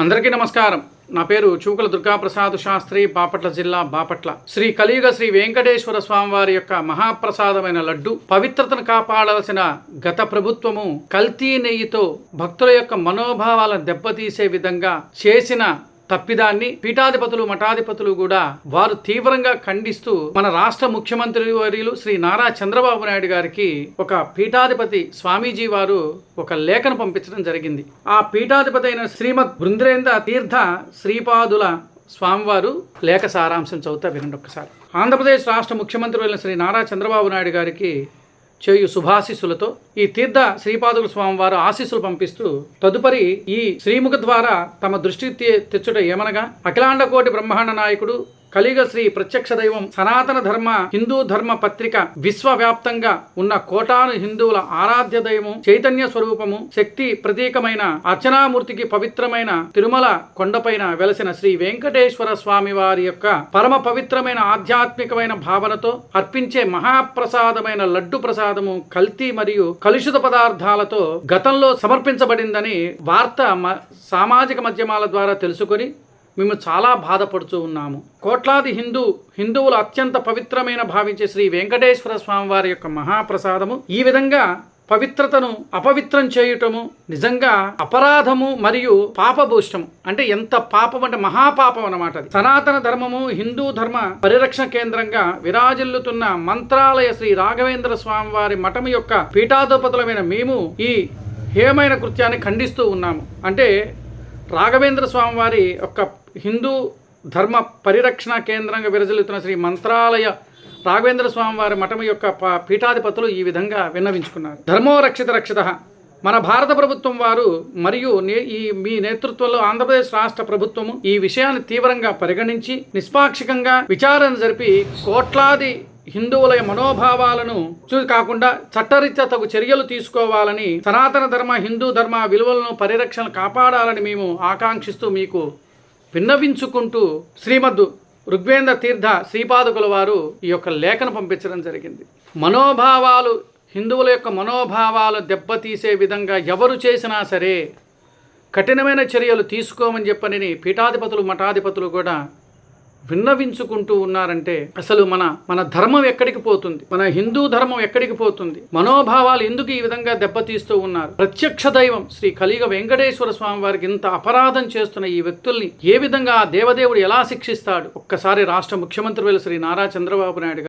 అందరికీ నమస్కారం. నా పేరు చూకల దుర్గాప్రసాద్ శాస్త్రి, బాపట్ల జిల్లా, బాపట్ల. శ్రీ కలియుగ శ్రీ వెంకటేశ్వర స్వామివారి యొక్క మహాప్రసాదమైన లడ్డు పవిత్రతను కాపాడాల్సిన గత ప్రభుత్వము కల్తీ నెయ్యితో భక్తుల యొక్క మనోభావాలను దెబ్బతీసే విధంగా చేసిన తప్పిదాన్ని పీఠాధిపతులు మఠాధిపతులు కూడా వారు తీవ్రంగా ఖండిస్తూ మన రాష్ట్ర ముఖ్యమంత్రి వర్యులు శ్రీ నారా చంద్రబాబు నాయుడు గారికి ఒక పీఠాధిపతి స్వామీజీ వారు ఒక లేఖను పంపించడం జరిగింది. ఆ పీఠాధిపతి అయిన శ్రీమద్ బృందేంద్ర తీర్థ శ్రీపాదుల స్వామివారు లేఖ సారాంశం చదువుతా వినండి ఒక్కసారి. ఆంధ్రప్రదేశ్ రాష్ట్ర ముఖ్యమంత్రి వర్యులు శ్రీ నారా చంద్రబాబు నాయుడు గారికి చేయు శుభాశీస్సులతో ఈ తీర్థ శ్రీపాదుల స్వామివారు ఆశీస్సులు పంపిస్తూ తదుపరి ఈ శ్రీముఖ ద్వారా తమ దృష్టికి తెచ్చుట ఏమనగా అఖిలాండ కోటి బ్రహ్మాండ నాయకుడు కలియుగ శ్రీ ప్రత్యక్ష దైవం సనాతన ధర్మ హిందూ ధర్మ పత్రిక విశ్వవ్యాప్తంగా ఉన్న కోటాను హిందువుల ఆరాధ్య దైవము చైతన్య స్వరూపము శక్తి ప్రతీకమైన అర్చనామూర్తికి పవిత్రమైన తిరుమల కొండపైన వెలసిన శ్రీ వెంకటేశ్వర స్వామి వారి యొక్క పరమ పవిత్రమైన ఆధ్యాత్మికమైన భావనతో అర్పించే మహాప్రసాదమైన లడ్డు ప్రసాదము కల్తీ మరియు కలుషిత పదార్థాలతో గతంలో సమర్పించబడిందని వార్త సామాజిక మాధ్యమాల ద్వారా తెలుసుకొని మేము చాలా బాధపడుతూ ఉన్నాము. కోట్లాది హిందువులు అత్యంత పవిత్రమైన భావించే శ్రీ వెంకటేశ్వర స్వామి వారి యొక్క మహాప్రసాదము ఈ విధంగా పవిత్రతను అపవిత్రం చేయటము నిజంగా అపరాధము మరియు పాపభూష్టము. అంటే ఎంత పాపం అంటే మహాపాపం అన్నమాట. అది సనాతన ధర్మము హిందూ ధర్మ పరిరక్షణ కేంద్రంగా విరాజిల్లుతున్న మంత్రాలయ శ్రీ రాఘవేంద్ర స్వామి వారి మఠము యొక్క పీఠాధిపతులమైన మేము ఈ హేమైన కృత్యాన్ని ఖండిస్తూ ఉన్నాము. అంటే రాఘవేంద్ర స్వామి వారి యొక్క హిందూ ధర్మ పరిరక్షణ కేంద్రంగా విరజిల్లుతున్న శ్రీ మంత్రాలయ రాఘవేంద్ర స్వామి వారి మఠం యొక్క పీఠాధిపతులు ఈ విధంగా విన్నవించుకున్నారు. ధర్మో రక్షిత రక్షిత. మన భారత ప్రభుత్వం వారు మరియు మీ నేతృత్వంలో ఆంధ్రప్రదేశ్ రాష్ట్ర ప్రభుత్వము ఈ విషయాన్ని తీవ్రంగా పరిగణించి నిష్పాక్షికంగా విచారణ జరిపి కోట్లాది హిందువుల మనోభావాలను కాకుండా చట్టరీత్యా తగు చర్యలు తీసుకోవాలని సనాతన ధర్మ హిందూ ధర్మ విలువలను పరిరక్షణ కాపాడాలని మేము ఆకాంక్షిస్తూ మీకు విన్నవించుకుంటూ శ్రీమద్ ఋగ్వేంద్ర తీర్థ శ్రీపాదుకుల వారు ఈ యొక్క లేఖను పంపించడం జరిగింది. మనోభావాలు హిందువుల యొక్క మనోభావాలు దెబ్బతీసే విధంగా ఎవరు చేసినా సరే కఠినమైన చర్యలు తీసుకోమని చెప్పని పీఠాధిపతులు మఠాధిపతులు కూడా విన్నవించుకుంటూ ఉన్నారంటే అసలు మన ధర్మం ఎక్కడికి పోతుంది? మన హిందూ ధర్మం ఎక్కడికి పోతుంది? మనోభావాలు ఎందుకు ఈ విధంగా దెబ్బతీస్తూ ఉన్నారు? ప్రత్యక్ష దైవం శ్రీ కలియుగ వెంకటేశ్వర స్వామి వారికి ఇంత అపరాధం చేస్తున్న ఈ వ్యక్తుల్ని ఏ విధంగా దేవదేవుడు ఎలా శిక్షిస్తాడు? ఒక్కసారి రాష్ట్ర ముఖ్యమంత్రి శ్రీ నారా చంద్రబాబు నాయుడు